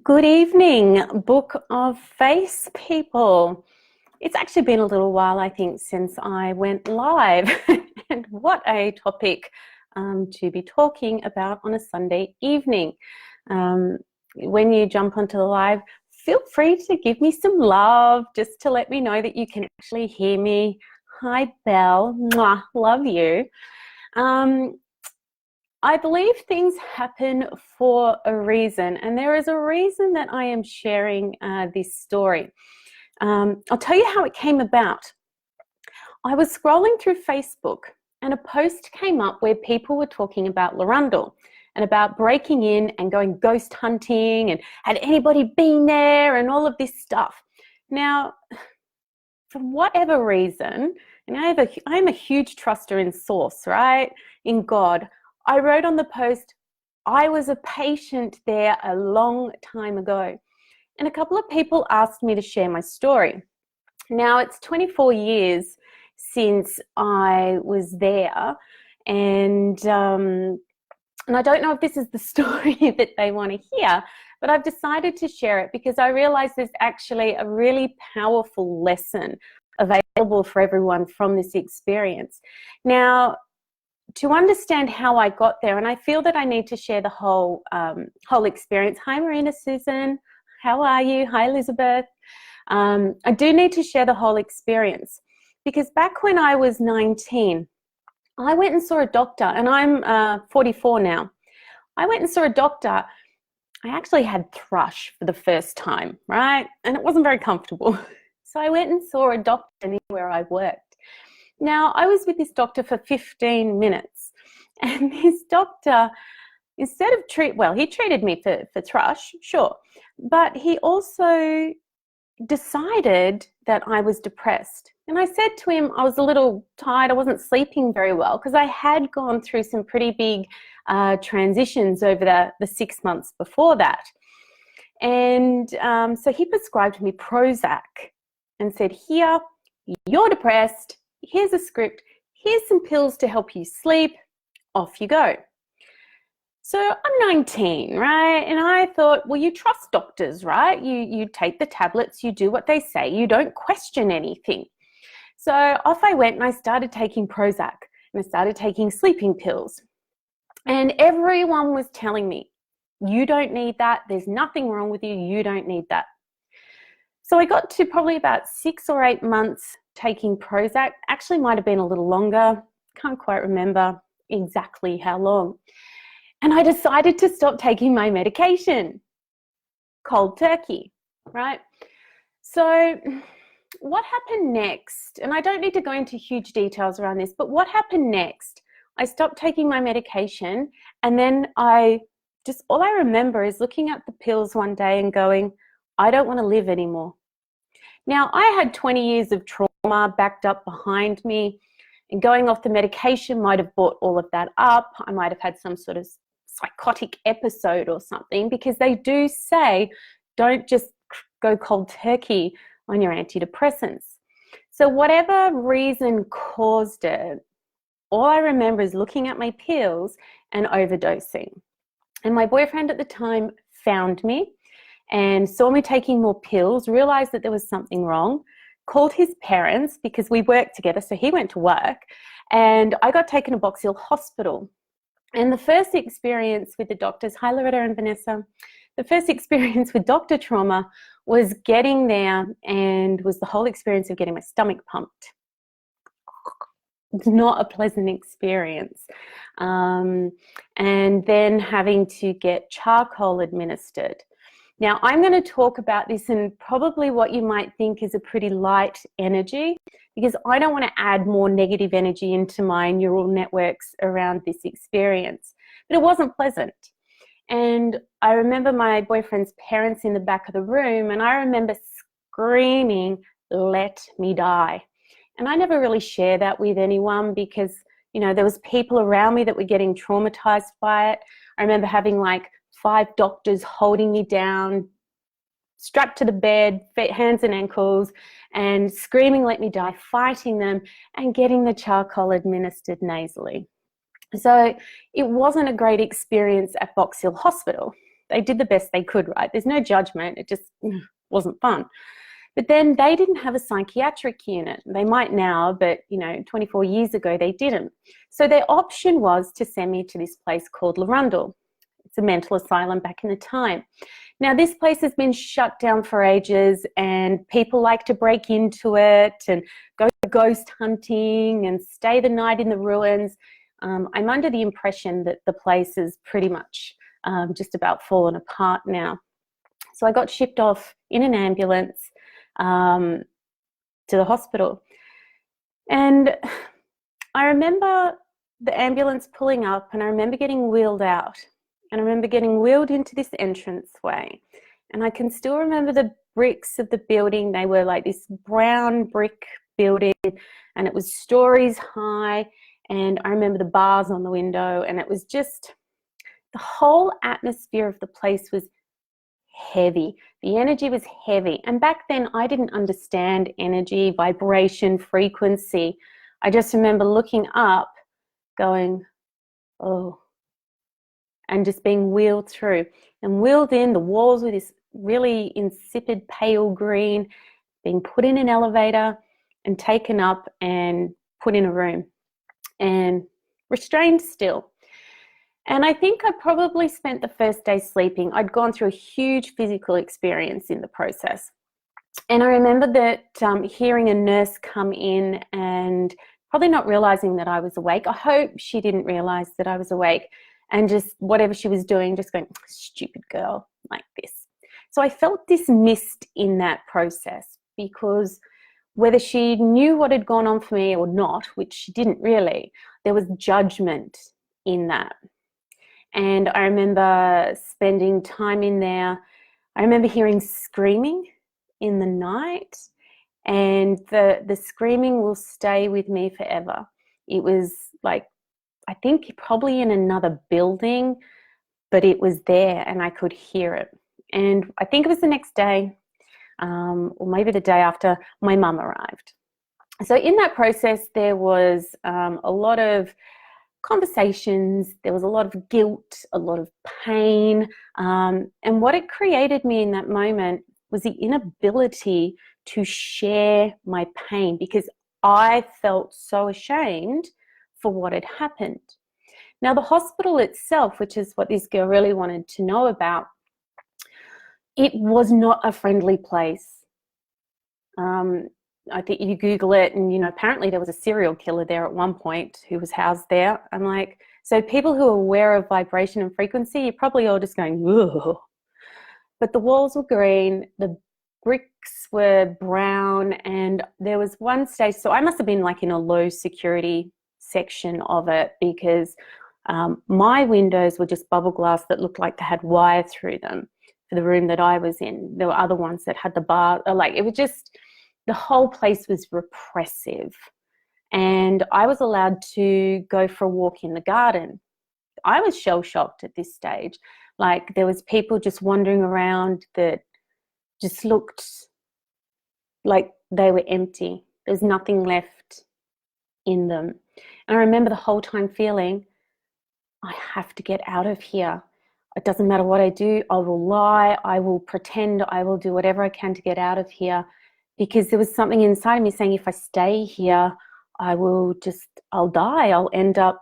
Good evening, Book of Face people. It's actually been a little while, I think, since I went live. And what a topic to be talking about on a Sunday evening. When you jump onto the live, feel free to give me some love just to let me know that you can actually hear me. Hi, Belle. Mwah, love you. I believe things happen for a reason, and there is a reason that I am sharing this story. I'll tell you how it came about. I was scrolling through Facebook and a post came up where people were talking about Larundel and about breaking in and going ghost hunting and had anybody been there and all of this stuff. Now, for whatever reason, and I'm a huge truster in source, right? In God. I wrote on the post, I was a patient there a long time ago. And a couple of people asked me to share my story. Now, it's 24 years since I was there, and I don't know if this is the story that they want to hear, but I've decided to share it because I realize there's actually a really powerful lesson available for everyone from this experience. Now, to understand how I got there, and I feel that I need to share the whole experience. Hi, Marina Susan. How are you? Hi, Elizabeth. I do need to share the whole experience because back when I was 19, I went and saw a doctor, and I'm 44 now. I went and saw a doctor. I actually had thrush for the first time, right? And it wasn't very comfortable. So I went and saw a doctor near where I worked. Now, I was with this doctor for 15 minutes, and this doctor, instead of he treated me for thrush, sure, but he also decided that I was depressed. And I said to him, I was a little tired, I wasn't sleeping very well, because I had gone through some pretty big transitions over the 6 months before that. And so he prescribed me Prozac and said, here, you're depressed. Here's a script, here's some pills to help you sleep, off you go. So I'm 19, right? And I thought, well, you trust doctors, right? You take the tablets, you do what they say, you don't question anything. So off I went and I started taking Prozac and I started taking sleeping pills. And everyone was telling me, you don't need that, there's nothing wrong with you, you don't need that. So I got to probably about 6 or 8 months taking Prozac. Actually might have been a little longer. Can't quite remember exactly how long. And I decided to stop taking my medication. Cold turkey, right? So what happened next? And I don't need to go into huge details around this, but what happened next? I stopped taking my medication, and then all I remember is looking at the pills one day and going, I don't want to live anymore. Now, I had 20 years of trauma backed up behind me, and going off the medication might have brought all of that up. I might have had some sort of psychotic episode or something, because they do say don't just go cold turkey on your antidepressants. So whatever reason caused it, all I remember is looking at my pills and overdosing. And my boyfriend at the time found me and saw me taking more pills, realized that there was something wrong, called his parents because we worked together, so he went to work, and I got taken to Box Hill Hospital. And the first experience with the doctors, hi Loretta and Vanessa, the first experience with doctor trauma was getting there, and was the whole experience of getting my stomach pumped. It's not a pleasant experience. And then having to get charcoal administered. Now, I'm going to talk about this in probably what you might think is a pretty light energy, because I don't want to add more negative energy into my neural networks around this experience. But it wasn't pleasant. And I remember my boyfriend's parents in the back of the room, and I remember screaming, let me die. And I never really share that with anyone because, you know, there was people around me that were getting traumatized by it. I remember having like 5 doctors holding me down, strapped to the bed, hands and ankles, and screaming, let me die, fighting them, and getting the charcoal administered nasally. So it wasn't a great experience at Box Hill Hospital. they did the best they could, right? There's no judgment. It just wasn't fun. But then they didn't have a psychiatric unit. They might now, but 24 years ago they didn't. So their option was to send me to this place called Larundel. It's a mental asylum back in the time. Now this place has been shut down for ages, and people like to break into it and go ghost hunting and stay the night in the ruins. I'm under the impression that the place is pretty much just about fallen apart now. So I got shipped off in an ambulance to the hospital. And I remember the ambulance pulling up, and I remember getting wheeled out. And I remember getting wheeled into this entranceway. And I can still remember the bricks of the building. They were like this brown brick building, and it was stories high. And I remember the bars on the window, and it was just, the whole atmosphere of the place was heavy. The energy was heavy. And back then I didn't understand energy, vibration, frequency. I just remember looking up, going, oh, and just being wheeled through and wheeled in. The walls were this really insipid pale green, being put in an elevator and taken up and put in a room and restrained still. And I think I probably spent the first day sleeping. I'd gone through a huge physical experience in the process. And I remember that hearing a nurse come in and probably not realizing that I was awake. I hope she didn't realize that I was awake, and just whatever she was doing, just going, stupid girl, like this. So I felt dismissed in that process, because whether she knew what had gone on for me or not, which she didn't really, there was judgment in that. And I remember spending time in there. I remember hearing screaming in the night, and the screaming will stay with me forever. It was like, I think probably in another building, but it was there and I could hear it. And I think it was the next day, or maybe the day after, my mum arrived. So in that process, there was a lot of conversations, there was a lot of guilt, a lot of pain, and what it created me in that moment was the inability to share my pain, because I felt so ashamed for what had happened. Now the hospital itself, which is what this girl really wanted to know about, it was not a friendly place. I think you Google it and, apparently there was a serial killer there at one point who was housed there. I'm like, so people who are aware of vibration and frequency, you're probably all just going, ugh. But the walls were green, the bricks were brown, and there was one stage, so I must have been like in a low security section of it, because my windows were just bubble glass that looked like they had wire through them for the room that I was in. There were other ones that had the bar, like it was just, the whole place was repressive. And I was allowed to go for a walk in the garden. I was shell-shocked at this stage. Like there was people just wandering around that just looked like they were empty. There's nothing left in them. And I remember the whole time feeling, I have to get out of here. It doesn't matter what I do. I will lie. I will pretend. I will do whatever I can to get out of here, because there was something inside of me saying, if I stay here, I'll die. I'll end up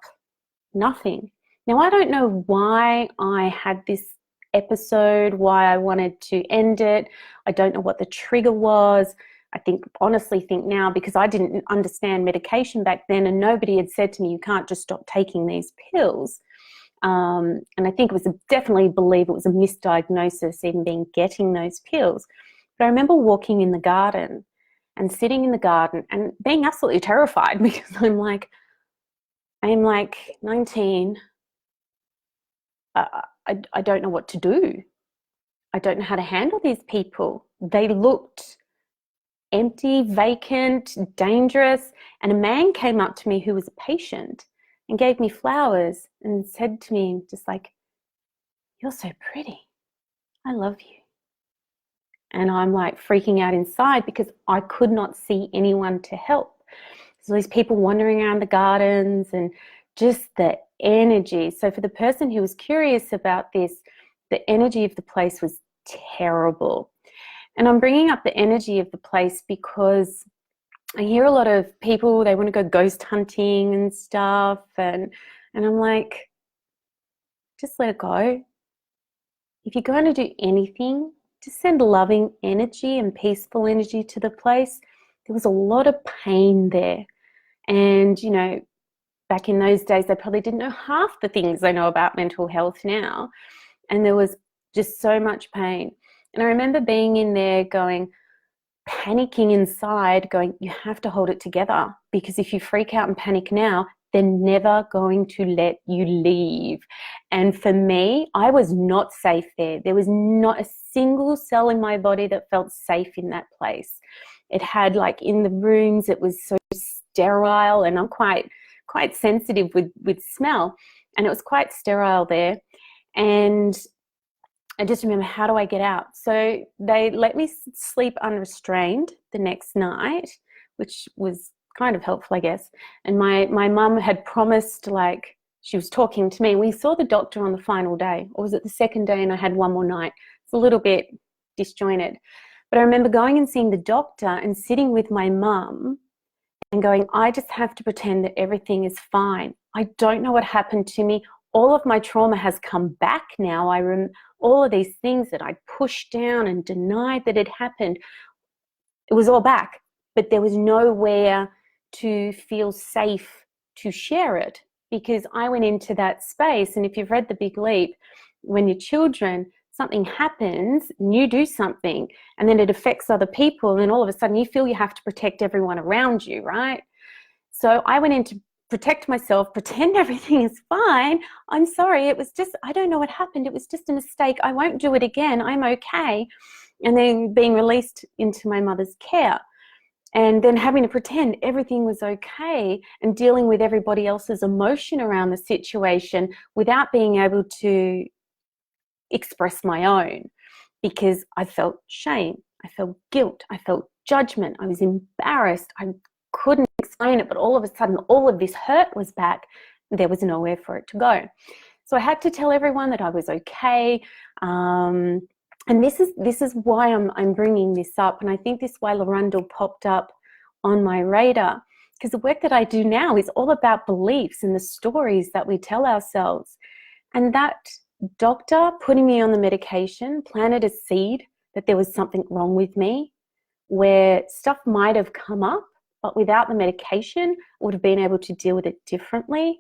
nothing. Now, I don't know why I had this episode, why I wanted to end it. I don't know what the trigger was. I honestly think now, because I didn't understand medication back then, and nobody had said to me, you can't just stop taking these pills. And I think definitely believe it was a misdiagnosis, even getting those pills. But I remember walking in the garden and sitting in the garden and being absolutely terrified, because I'm like 19. I don't know what to do. I don't know how to handle these people. They looked empty, vacant, dangerous. And a man came up to me who was a patient and gave me flowers and said to me, just like, you're so pretty. I love you. And I'm like freaking out inside, because I could not see anyone to help. So these people wandering around the gardens and just the energy. So for the person who was curious about this, the energy of the place was terrible. And I'm bringing up the energy of the place because I hear a lot of people, they want to go ghost hunting and stuff. And I'm like, just let it go. If you're going to do anything, just send loving energy and peaceful energy to the place. There was a lot of pain there. And, you know, back in those days, they probably didn't know half the things they know about mental health now. And there was just so much pain. And I remember being in there going, panicking inside, going, you have to hold it together, because if you freak out and panic now, they're never going to let you leave. And for me, I was not safe there. There was not a single cell in my body that felt safe in that place. It had, like, in the rooms, it was so sterile, and I'm quite sensitive with smell, and it was quite sterile there. And I just remember, how do I get out? So they let me sleep unrestrained the next night, which was kind of helpful, I guess. And my mum had promised, like, she was talking to me. We saw the doctor on the final day, or was it the second day, and I had one more night. It's a little bit disjointed. But I remember going and seeing the doctor and sitting with my mum and going, I just have to pretend that everything is fine. I don't know what happened to me. All of my trauma has come back now. All of these things that I pushed down and denied that had happened, it was all back, but there was nowhere to feel safe to share it, because I went into that space. And if you've read The Big Leap, when you're children, something happens and you do something and then it affects other people, and all of a sudden you feel you have to protect everyone around you, right? So I went in to protect myself, pretend everything is fine. I'm sorry, it was just, I don't know what happened. It was just a mistake. I won't do it again. I'm okay. And then being released into my mother's care, and then having to pretend everything was okay and dealing with everybody else's emotion around the situation without being able to express my own, because I felt shame, I felt guilt, I felt judgment, I was embarrassed, I couldn't explain it, but all of a sudden all of this hurt was back. There was nowhere for it to go. So I had to tell everyone that I was okay. And this is why I'm bringing this up, and I think this is why Larundel popped up on my radar, because the work that I do now is all about beliefs and the stories that we tell ourselves. And that doctor putting me on the medication planted a seed that there was something wrong with me, where stuff might have come up, but without the medication, I would have been able to deal with it differently.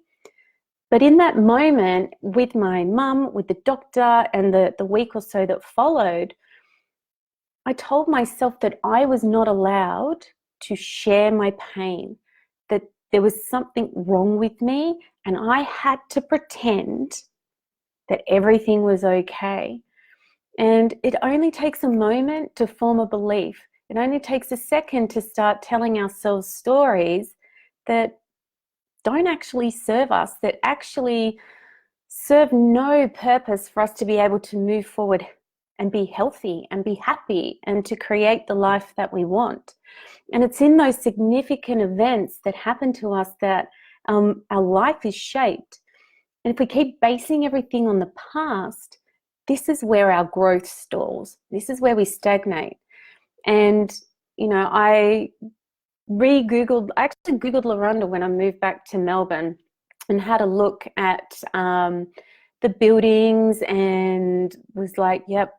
But in that moment, with my mum, with the doctor, and the week or so that followed, I told myself that I was not allowed to share my pain, that there was something wrong with me, and I had to pretend that everything was okay. And it only takes a moment to form a belief. It only takes a second to start telling ourselves stories that don't actually serve us, that actually serve no purpose for us to be able to move forward and be healthy and be happy and to create the life that we want. And it's in those significant events that happen to us that our life is shaped. And if we keep basing everything on the past, this is where our growth stalls. This is where we stagnate. And, you know, I actually Googled Larundel when I moved back to Melbourne, and had a look at the buildings, and was like, yep,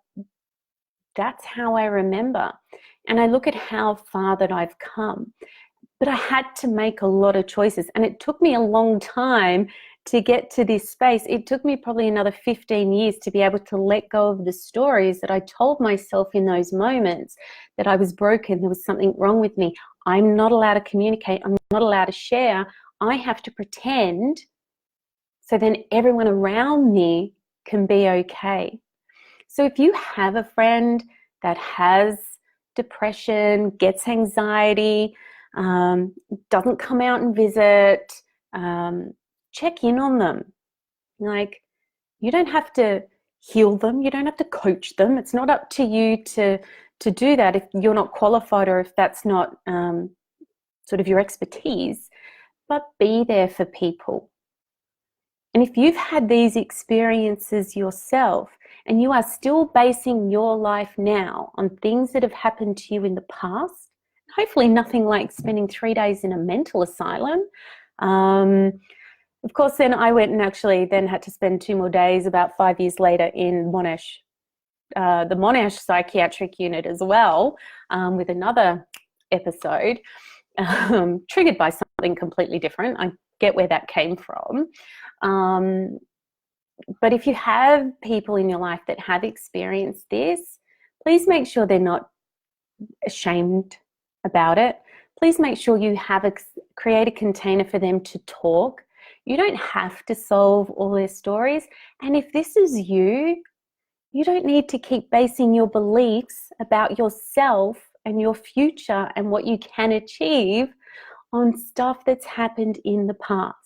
that's how I remember. And I look at how far that I've come. But I had to make a lot of choices, and it took me a long time to get to this space. It took me probably another 15 years to be able to let go of the stories that I told myself in those moments, that I was broken, there was something wrong with me. I'm not allowed to communicate. I'm not allowed to share. I have to pretend so then everyone around me can be okay. So if you have a friend that has depression, gets anxiety, doesn't come out and visit, check in on them. Like, you don't have to heal them. You don't have to coach them. It's not up to you to do that if you're not qualified, or if that's not sort of your expertise. But be there for people. And if you've had these experiences yourself, and you are still basing your life now on things that have happened to you in the past, hopefully nothing like spending 3 days in a mental asylum. Of course, then I went and actually then had to spend 2 more days about 5 years later in Monash, the Monash psychiatric unit as well, with another episode triggered by something completely different. I get where that came from. But if you have people in your life that have experienced this, please make sure they're not ashamed about it. Please make sure you have create a container for them to talk. You don't have to solve all their stories. And if this is you, you don't need to keep basing your beliefs about yourself and your future and what you can achieve on stuff that's happened in the past.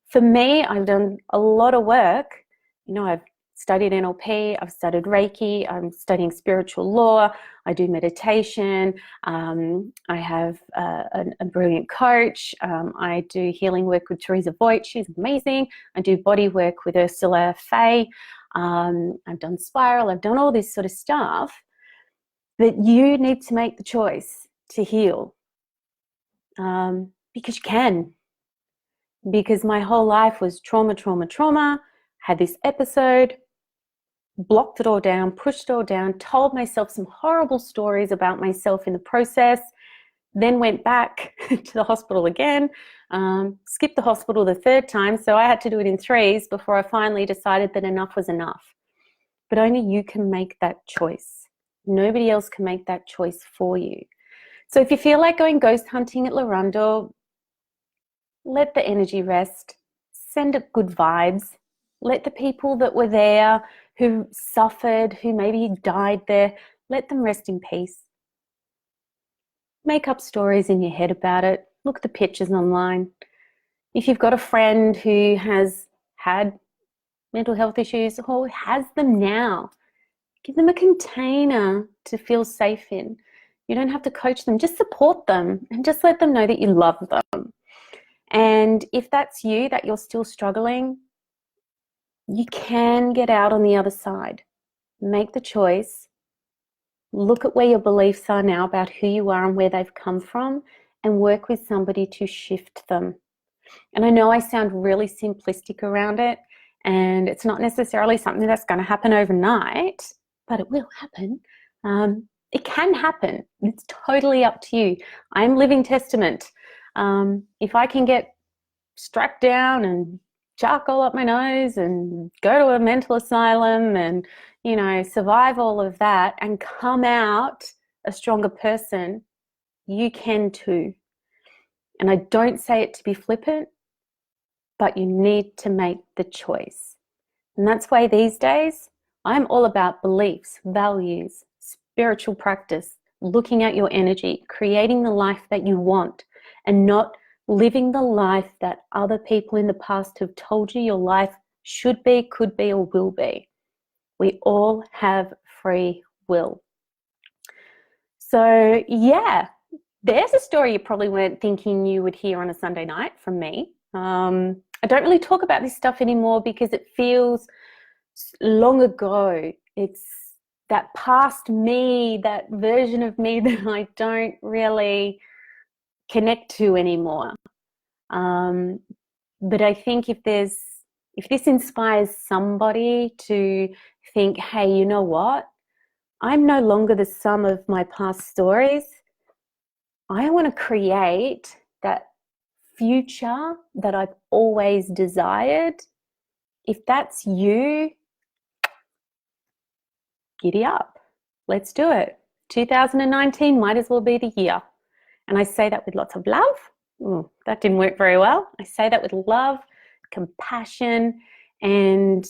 For me, I've done a lot of work. You know, I've studied NLP, I've studied Reiki, I'm studying spiritual law, I do meditation, I have a brilliant coach, I do healing work with Teresa Voigt, she's amazing, I do body work with Ursula Faye, I've done spiral, I've done all this sort of stuff, but you need to make the choice to heal, because you can. Because my whole life was trauma, had this episode, blocked it all down, pushed it all down, told myself some horrible stories about myself in the process, then went back to the hospital again, skipped the hospital the 3rd time, so I had to do it in 3s before I finally decided that enough was enough. But only you can make that choice. Nobody else can make that choice for you. So if you feel like going ghost hunting at Larundel, let the energy rest, send it good vibes, let the people that were there, who suffered, who maybe died there, let them rest in peace. Make up stories in your head about it, look at the pictures online. If you've got a friend who has had mental health issues or has them now, give them a container to feel safe in. You don't have to coach them, just support them and just let them know that you love them. And if that's you, that you're still struggling, you can get out on the other side. Make the choice. Look at where your beliefs are now about who you are and where they've come from, and work with somebody to shift them. And I know I sound really simplistic around it, and it's not necessarily something that's going to happen overnight, but it will happen. It can happen. It's totally up to you. I'm living testament. If I can get struck down and charcoal up my nose and go to a mental asylum and, you know, survive all of that and come out a stronger person, you can too. And I don't say it to be flippant, but you need to make the choice. And that's why these days I'm all about beliefs, values, spiritual practice, looking at your energy, creating the life that you want, and not living the life that other people in the past have told you your life should be, could be, or will be. We all have free will. So yeah, there's a story you probably weren't thinking you would hear on a Sunday night from me. I don't really talk about this stuff anymore because it feels long ago. It's that past me, that version of me that I don't really connect to anymore. But I think if this inspires somebody to think, hey, you know what? I'm no longer the sum of my past stories. I want to create that future that I've always desired. If that's you, giddy up. Let's do it. 2019 might as well be the year. And I say that with lots of love. Ooh, that didn't work very well. I say that with love, compassion, and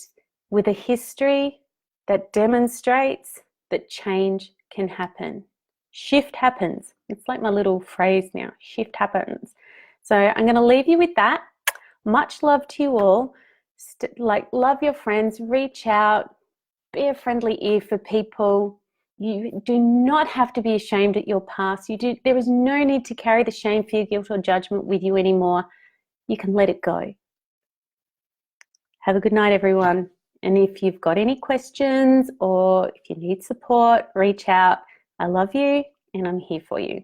with a history that demonstrates that change can happen. Shift happens. It's like my little phrase now, shift happens. So I'm going to leave you with that. Much love to you all. Love your friends, reach out, be a friendly ear for people. You do not have to be ashamed at your past. There is no need to carry the shame, fear, guilt, or judgment with you anymore. You can let it go. Have a good night, everyone. And if you've got any questions or if you need support, reach out. I love you and I'm here for you.